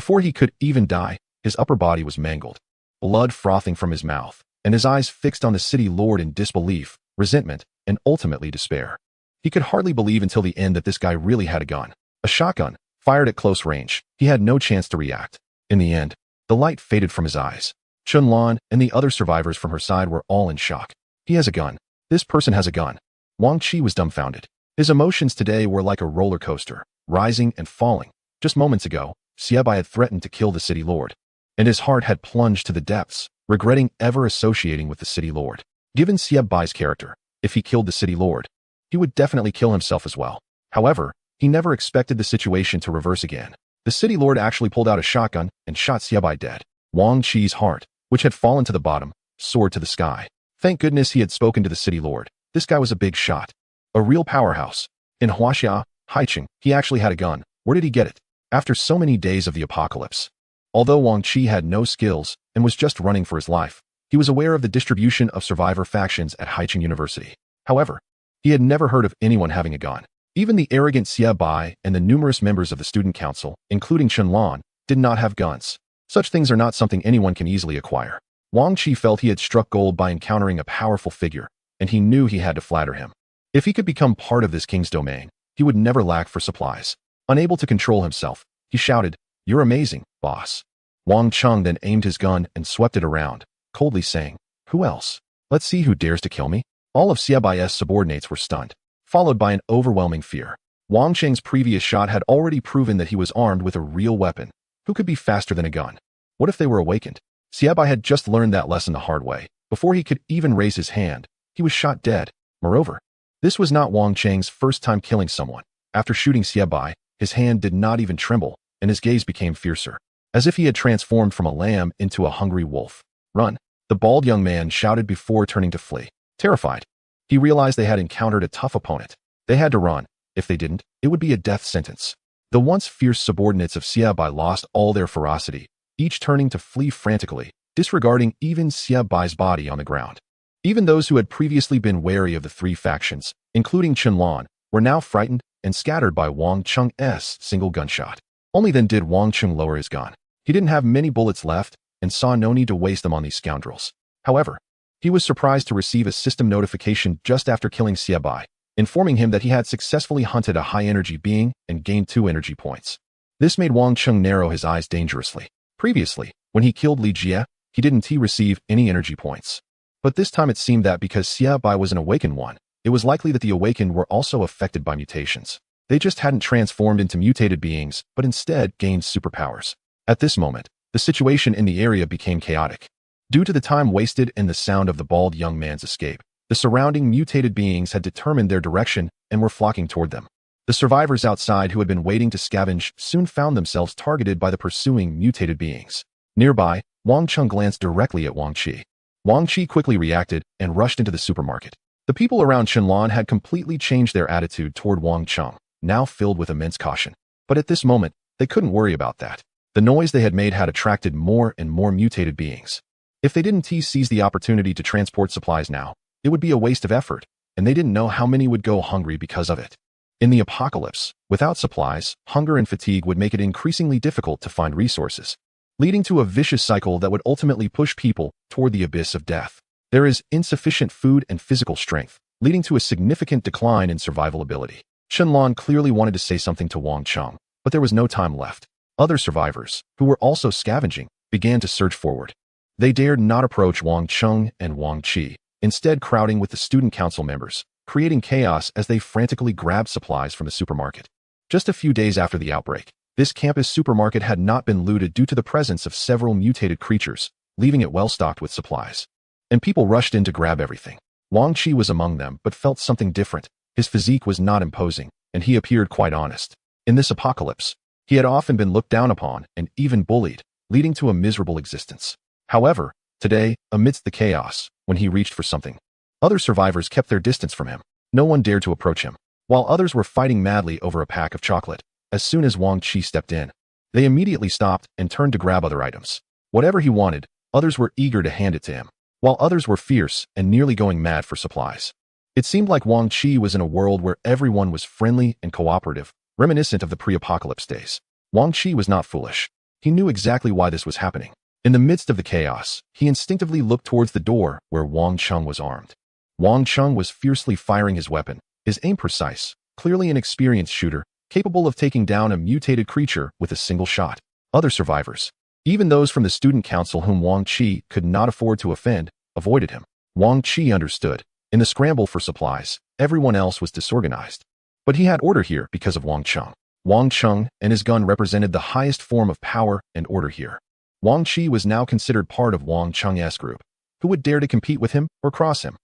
Before he could even die, his upper body was mangled, blood frothing from his mouth, and his eyes fixed on the city lord in disbelief, resentment, and ultimately despair. He could hardly believe until the end that this guy really had a gun. A shotgun, fired at close range. He had no chance to react. In the end, the light faded from his eyes. Chunlan and the other survivors from her side were all in shock. He has a gun. This person has a gun. Wang Qi was dumbfounded. His emotions today were like a roller coaster, rising and falling. Just moments ago, Xiebai had threatened to kill the city lord, and his heart had plunged to the depths, regretting ever associating with the city lord. Given Xiebai's character, if he killed the city lord, he would definitely kill himself as well. However, he never expected the situation to reverse again. The city lord actually pulled out a shotgun and shot Xiebai dead. Wang Qi's heart, which had fallen to the bottom, soared to the sky. Thank goodness he had spoken to the city lord. This guy was a big shot. A real powerhouse. In Huaxia, Haicheng, he actually had a gun. Where did he get it? After so many days of the apocalypse. Although Wang Qi had no skills and was just running for his life, he was aware of the distribution of survivor factions at Haicheng University. However, he had never heard of anyone having a gun. Even the arrogant Xie Bai and the numerous members of the student council, including Chunlan, did not have guns. Such things are not something anyone can easily acquire. Wang Qi felt he had struck gold by encountering a powerful figure, and he knew he had to flatter him. If he could become part of this king's domain, he would never lack for supplies. Unable to control himself, he shouted, "You're amazing, boss." Wang Cheng then aimed his gun and swept it around, coldly saying, "Who else? Let's see who dares to kill me." All of Xiebai's subordinates were stunned, followed by an overwhelming fear. Wang Cheng's previous shot had already proven that he was armed with a real weapon. Who could be faster than a gun? What if they were awakened? Xiebai had just learned that lesson the hard way. Before he could even raise his hand, he was shot dead. Moreover, this was not Wang Cheng's first time killing someone. After shooting Xiebai, his hand did not even tremble, and his gaze became fiercer, as if he had transformed from a lamb into a hungry wolf. "Run!" the bald young man shouted before turning to flee. Terrified, he realized they had encountered a tough opponent. They had to run. If they didn't, it would be a death sentence. The once fierce subordinates of Xiebai lost all their ferocity, each turning to flee frantically, disregarding even Xiebai's body on the ground. Even those who had previously been wary of the three factions, including Chunlan, were now frightened and scattered by Wang Cheng's single gunshot. Only then did Wang Cheng lower his gun. He didn't have many bullets left and saw no need to waste them on these scoundrels. However, he was surprised to receive a system notification just after killing Xiebai, informing him that he had successfully hunted a high-energy being and gained 2 energy points. This made Wang Cheng narrow his eyes dangerously. Previously, when he killed Li Jie, he didn't receive any energy points. But this time it seemed that because Xiebai was an awakened one, it was likely that the awakened were also affected by mutations. They just hadn't transformed into mutated beings, but instead gained superpowers. At this moment, the situation in the area became chaotic. Due to the time wasted and the sound of the bald young man's escape, the surrounding mutated beings had determined their direction and were flocking toward them. The survivors outside who had been waiting to scavenge soon found themselves targeted by the pursuing mutated beings. Nearby, Wang Cheng glanced directly at Wang Qi. Wang Qi quickly reacted and rushed into the supermarket. The people around Chunlan had completely changed their attitude toward Wang Cheng, now filled with immense caution. But at this moment, they couldn't worry about that. The noise they had made had attracted more and more mutated beings. If they didn't seize the opportunity to transport supplies now, it would be a waste of effort, and they didn't know how many would go hungry because of it. In the apocalypse, without supplies, hunger and fatigue would make it increasingly difficult to find resources, leading to a vicious cycle that would ultimately push people toward the abyss of death. There is insufficient food and physical strength, leading to a significant decline in survival ability. Chunlan clearly wanted to say something to Wang Cheng, but there was no time left. Other survivors, who were also scavenging, began to surge forward. They dared not approach Wang Cheng and Wang Qi, instead crowding with the student council members, creating chaos as they frantically grabbed supplies from the supermarket. Just a few days after the outbreak, this campus supermarket had not been looted due to the presence of several mutated creatures, leaving it well stocked with supplies. And people rushed in to grab everything. Wang Qi was among them but felt something different. His physique was not imposing, and he appeared quite honest. In this apocalypse, he had often been looked down upon and even bullied, leading to a miserable existence. However, today, amidst the chaos, when he reached for something, other survivors kept their distance from him. No one dared to approach him, while others were fighting madly over a pack of chocolate. As soon as Wang Qi stepped in, they immediately stopped and turned to grab other items. Whatever he wanted, others were eager to hand it to him, while others were fierce and nearly going mad for supplies. It seemed like Wang Qi was in a world where everyone was friendly and cooperative, reminiscent of the pre-apocalypse days. Wang Qi was not foolish. He knew exactly why this was happening. In the midst of the chaos, he instinctively looked towards the door where Wang Chung was armed. Wang Chung was fiercely firing his weapon, his aim precise, clearly an experienced shooter, capable of taking down a mutated creature with a single shot. Other survivors, even those from the student council whom Wang Qi could not afford to offend, avoided him. Wang Qi understood. In the scramble for supplies, everyone else was disorganized. But he had order here because of Wang Chung. Wang Chung and his gun represented the highest form of power and order here. Wang Qi was now considered part of Wang Chung's group. Who would dare to compete with him or cross him?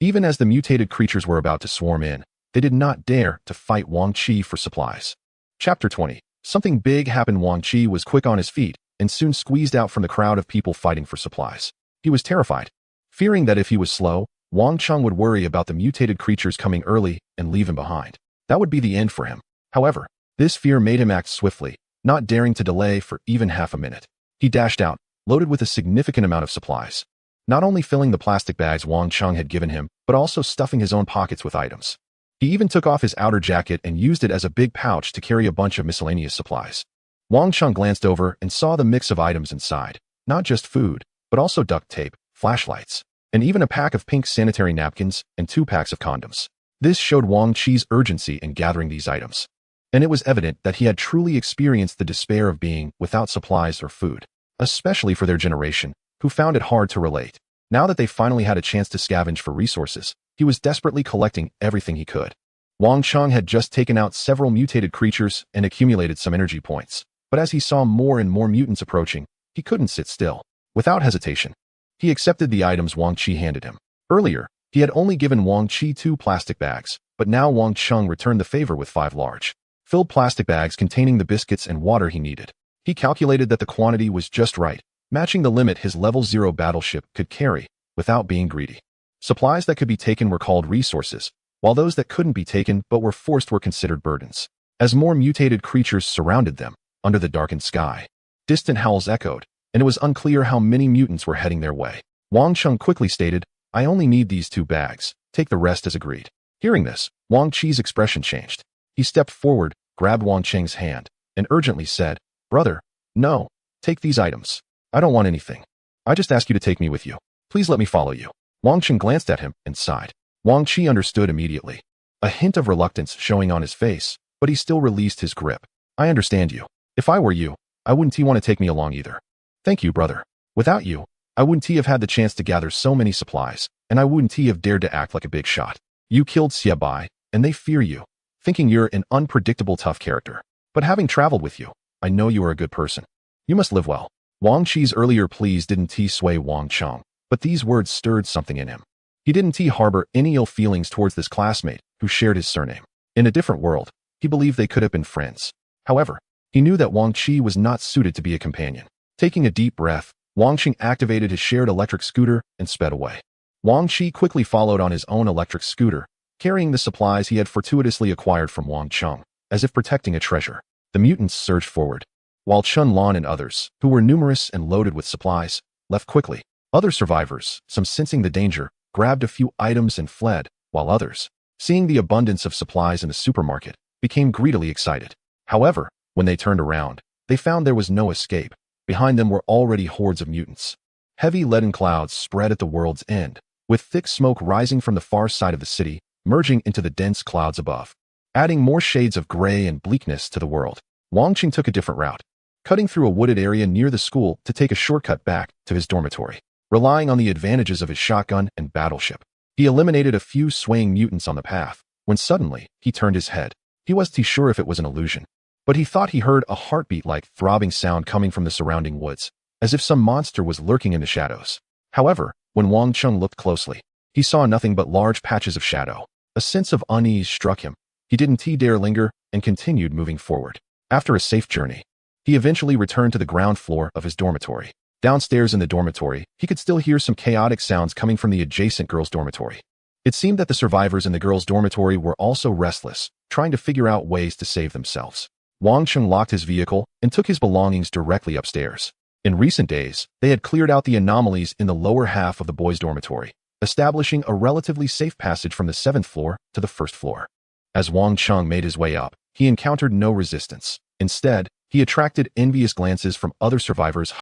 Even as the mutated creatures were about to swarm in, they did not dare to fight Wang Qi for supplies. Chapter 20. Something big happened. Wang Qi was quick on his feet and soon squeezed out from the crowd of people fighting for supplies. He was terrified, fearing that if he was slow, Wang Chung would worry about the mutated creatures coming early and leave him behind. That would be the end for him. However, this fear made him act swiftly, not daring to delay for even half a minute. He dashed out, loaded with a significant amount of supplies, not only filling the plastic bags Wang Chung had given him, but also stuffing his own pockets with items. He even took off his outer jacket and used it as a big pouch to carry a bunch of miscellaneous supplies. Wang Chung glanced over and saw the mix of items inside, not just food, but also duct tape, flashlights, and even a pack of pink sanitary napkins and 2 packs of condoms. This showed Wang Qi's urgency in gathering these items. And it was evident that he had truly experienced the despair of being without supplies or food, especially for their generation, who found it hard to relate. Now that they finally had a chance to scavenge for resources, he was desperately collecting everything he could. Wang Chung had just taken out several mutated creatures and accumulated some energy points, but as he saw more and more mutants approaching, he couldn't sit still. Without hesitation, he accepted the items Wang Qi handed him. Earlier, he had only given Wang Qi 2 plastic bags, but now Wang Chung returned the favor with 5 large, filled plastic bags containing the biscuits and water he needed. He calculated that the quantity was just right, matching the limit his level 0 battleship could carry, without being greedy. Supplies that could be taken were called resources, while those that couldn't be taken but were forced were considered burdens. As more mutated creatures surrounded them, under the darkened sky, distant howls echoed, and it was unclear how many mutants were heading their way. Wang Chung quickly stated, "I only need these 2 bags, take the rest as agreed." Hearing this, Wang Qi's expression changed. He stepped forward, grabbed Wang Cheng's hand, and urgently said, "Brother, no, take these items. I don't want anything. I just ask you to take me with you. Please let me follow you." Wang Cheng glanced at him and sighed. Wang Qi understood immediately, a hint of reluctance showing on his face, but he still released his grip. "I understand you. If I were you, I wouldn't want to take me along either. Thank you, brother. Without you, I wouldn't have had the chance to gather so many supplies, and I wouldn't have dared to act like a big shot. You killed Xie Bai, and they fear you, thinking you're an unpredictable tough character. But having traveled with you, I know you are a good person. You must live well." Wang Qi's earlier pleas didn't sway Wang Chung, but these words stirred something in him. He didn't harbor any ill feelings towards this classmate who shared his surname. In a different world, he believed they could have been friends. However, he knew that Wang Qi was not suited to be a companion. Taking a deep breath, Wang Qi activated his shared electric scooter and sped away. Wang Qi quickly followed on his own electric scooter, carrying the supplies he had fortuitously acquired from Wang Chung, as if protecting a treasure. The mutants surged forward, while Chun Lan and others, who were numerous and loaded with supplies, left quickly. Other survivors, some sensing the danger, grabbed a few items and fled, while others, seeing the abundance of supplies in the supermarket, became greedily excited. However, when they turned around, they found there was no escape. Behind them were already hordes of mutants. Heavy leaden clouds spread at the world's end, with thick smoke rising from the far side of the city, merging into the dense clouds above, adding more shades of gray and bleakness to the world. Wang Qing took a different route, cutting through a wooded area near the school to take a shortcut back to his dormitory. Relying on the advantages of his shotgun and battleship, he eliminated a few swaying mutants on the path, when suddenly, he turned his head. He wasn't sure if it was an illusion, but he thought he heard a heartbeat-like throbbing sound coming from the surrounding woods, as if some monster was lurking in the shadows. However, when Wang Chung looked closely, he saw nothing but large patches of shadow. A sense of unease struck him. He didn't dare linger and continued moving forward. After a safe journey, he eventually returned to the ground floor of his dormitory. Downstairs in the dormitory, he could still hear some chaotic sounds coming from the adjacent girls' dormitory. It seemed that the survivors in the girls' dormitory were also restless, trying to figure out ways to save themselves. Wang Chung locked his vehicle and took his belongings directly upstairs. In recent days, they had cleared out the anomalies in the lower half of the boys' dormitory, establishing a relatively safe passage from the 7th floor to the 1st floor. As Wang Chung made his way up, he encountered no resistance. Instead, He attracted envious glances from other survivors